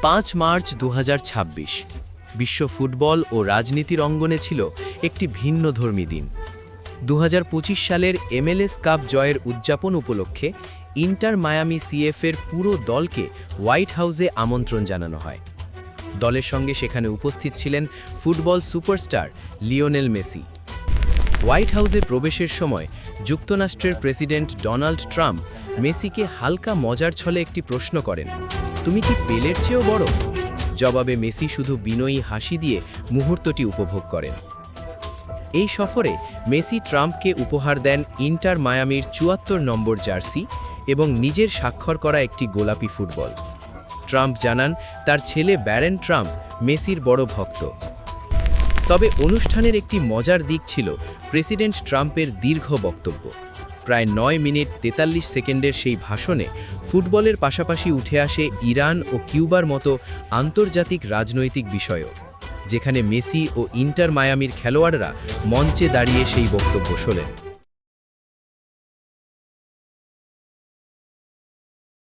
5 March 2026 বিশ্ব football ও রাজনীতির অঙ্গনে ছিল একটি ভিন্নধর্মী দিন। 2025 সালের MLS কাপ জয়ের উদযাপন উপলক্ষে ইন্টার মায়ামি সিএফের পুরো দলকে হোয়াইট হাউসে আমন্ত্রণ জানানো হয়। দলের সঙ্গে সেখানে উপস্থিত ছিলেন football superstar Lionel Messi. White হাউসে প্রবেশের সময় যুক্তরাষ্ট্রের প্রেসিডেন্ট ডোনাল্ড ট্রাম্প মেসিকে হালকা মজার ছলে একটি প্রশ্ন করেন, তুমি কি পেলের চেয়েও বড়? জবাবে মেসি শুধু বিনয়ী হাসি দিয়ে মুহূর্তটি উপভোগ করেন। এই সফরে মেসি ট্রাম্পকে উপহার দেন ইন্টার মায়ামির 74 নম্বর জার্সি এবং নিজের স্বাক্ষর করা একটি গোলাপি ফুটবল। ট্রাম্প জানান তার ছেলে ব্যারেন ট্রাম্প মেসির বড় ভক্ত। তবে অনুষ্ঠানের একটি মজার দিক ছিল প্রেসিডেন্ট ট্রাম্পের দীর্ঘ বক্তব্য। প্রায় 9 মিনিট 43 সেকেন্ডের সেই ভাষণে ফুটবলের পাশাপাশি উঠে আসে ইরান ও কিউবার মতো আন্তর্জাতিক রাজনৈতিক বিষয়ও, যেখানে মেসি ও ইন্টার মায়ামির খেলোয়াড়রা মঞ্চে দাঁড়িয়ে সেই বক্তব্য শোনেন।